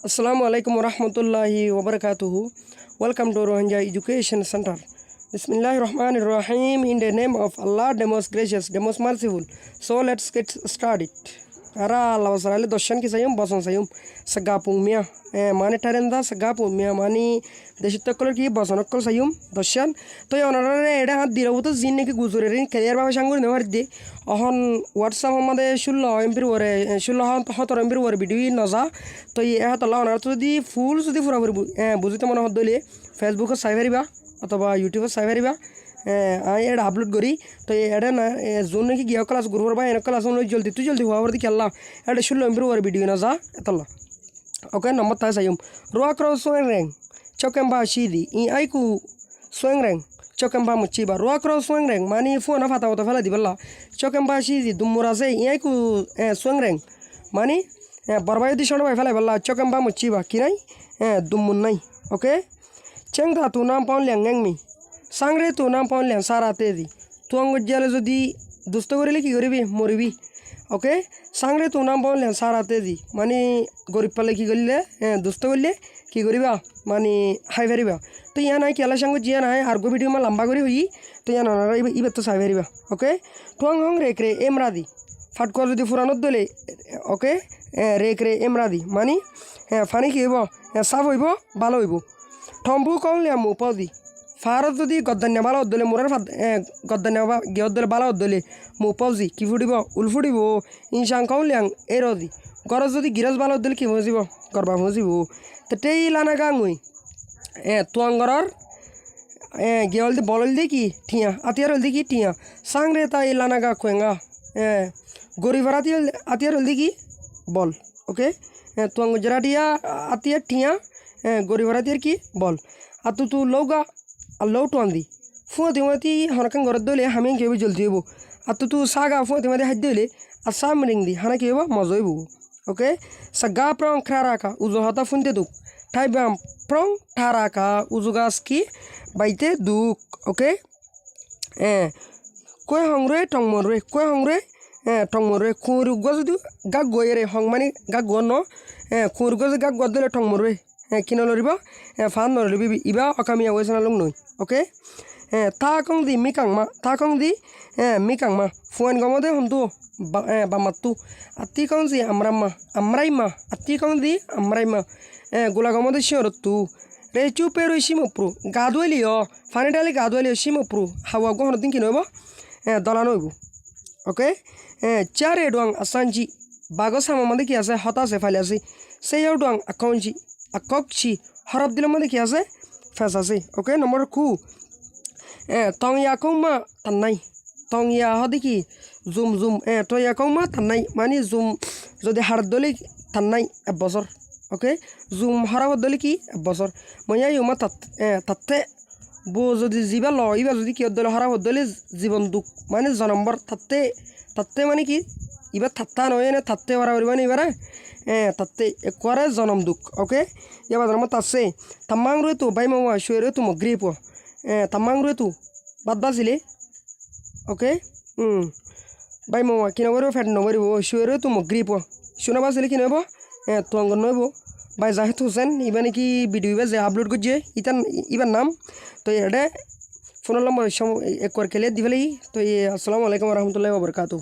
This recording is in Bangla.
Assalamu alaikum warahmatullahi wabarakatuh. Welcome to Rohingya Education Center. Bismillahirrahmanirrahim. In the name of Allah, the most gracious, the most merciful. So let's get started. Ara Allah wasarale doshan ki sayum boson sayum sagapung mia mane tarenda sagapung mia mani deshitokol ki bosonokol sayum doshan to yonarare eda hat dirabuto jinne ki guzurerin career baba shangur nemar de ohon whatsapp amade 16 empir wore 16 17 empir wore video naza to e hat Allah onar to di full sudi pura buzite mone hodole facebook o saiveriba অথবা ইউটিউবে চাইবা আমি এটা আপলোড করি তো এটা না জোন নাকি গিয়া ক্লাস গ্রুপের বা এনে ক্লাস জলদি হওয়ার দিকে আল্লাহ এটা 16 এমবি ওর ভিডিও না যা এতলা ওকে নম্বর তাই চাইম রোয়া ক্রো সোয়েং রেং চকেম্বা সিদি ই আইকু সোয়েং রেং চকেম্বা মুচিবা রোয়া ক্রো সোয়েং রেং মানে ফোন ফাতা হতে ফেলা দিবলা চকেম্বা সিদি দুমুরা আছে ই আইকু সোয়েং রেং মানে বরবাই দি শোনা ভাই ফেলা বললা চকেম্বা মুচিবা কি নাই দুমুন নাই ওকে Cengda tu nam paun liang ngeng mi sangre tu nam paun liang sara tedi tu angojjale jodi dusto korele ki koribi moribi okay sangre tu nam paun liang sara tedi mani gorib pale ki gorle dusto korle ki koriba mani hai veriba to ya nai kela sango jia nai argo video ma lamba kori hoi to ya na ibe to sai veriba okay tuang hong rekre emradi fat kor jodi furanot dole okay rekre emradi mani fani ki hobo saf hoibo balo hoibo Tombu kong liam mupodi. Farad যদি গদ্দান্য বালা দলে মুরার গদ্দান্য গিয়ে দলে বালা দলে মুপজি কি ফুটিব উলফুটিব ইনসাং কং লিয়াং এরদি গরজ যদি গিরাজ বালা দলে কি মজিব গরবা মজিব তো টেই লানা গাঙ্গুই তুয়াঙ্গরর গিয়ে হলদি বলল দি কি ঠিয়া আতিয়ার হলদি কি ঠিয়া সাংরে তাই লানা গা কোয়েঙ্গা গরিবার আতিয়ার হলদি কি বল ওকে তুয়াঙ্গ জরাটিয়া আতিয়ার ঠিয়া গরিবরাতের কি বল আর তু লৌগা আর লৌ টোয়ান্দি ফুঁ দিমাতি হানাকান ঘরত দলে হামি কেবি জলদি হইব আর তু সাগা ফুঁ দিমাতি হাত দলে আর সাম রিং দি হানা কি হইব মজা হইব ওকে সাগা প্রং খারাকা উজো হাতা ফুনতে দুক ঠাইবাম প্রং ঠারাকা উজুগাস কি বাইতে দুক ওকে কয় হংরে টংমরে কয় হংরে টংমরে খুরুগ যদি গাগ গয়েরে হং মানে গাগ গন খুরুগ গাগ গদলে টংমরে কিনা লরিব ফান নরিবি ইবা অকামিয়া ওয়েসনা লং নই ওকে তা কং দি মিকাংমা তা কং দি মিকাংমা ফুয়ান গমদে হমতু বামাতু আতি কং দি আমরাইমা আতি কং দি আমরাইমা গোলা গমদে শিওরতু রে চুপে রই সিমপ্রু গাদুয়ালিও ফানি ডালি গাদুয়ালিও সিমপ্রু হাওয়া গহন দিন কিনব দলান হইব ওকে চার এডুয়াং আসানজি বাগস আমাদের কি আছে হতাশে ফাইলে আছে সেই এডুয়াং আকাউন্টজি আককছি হরফ দিলের মধ্যে কি আছে ফেস আছে ওকে নম্বর কু টং ইয়া কৌমা তার নাই টং ইয়া হদি কি জুম জুম তো ইয়া কৌমা তার নাই মানে জুম যদি হাড় দলে তার নাই এক বছর ওকে জুম হরফ দলে কি এক বছর মইয়া ইউমা তাতে বো যদি জিবা ল ইবা যদি কি দলে হরফ দলে জীবন দুঃখ মানে জনম্বর তাতে মানে কি ইবা থাত্তা নয় না তাতে হরা মানে এবারে তাতে একবারে জনম দুঃখ ওকে এবার জন্ম তাছে তামাং রয়ে তো বাই মামা শুয়ে রয়ে তো মগ্রিপ তামাং রয়ে তো বাদ বাজিলে ওকে বাই মামা কি নবর ফ্যাট নবরিব শুয়ে রয়ে তো মগ্রিপ শুনে বাজিলে কি নব তো অঙ্গন নইব বাই জাহেদ হোসেন ইবা নাকি ভিডিও যে আপলোড করছে ইবার নাম তো এটা ফোন নম্বর একবার খেলে দিবেলাই তো আসসালামু আলাইকুম রহমতুল্লাহ বরকাতুহ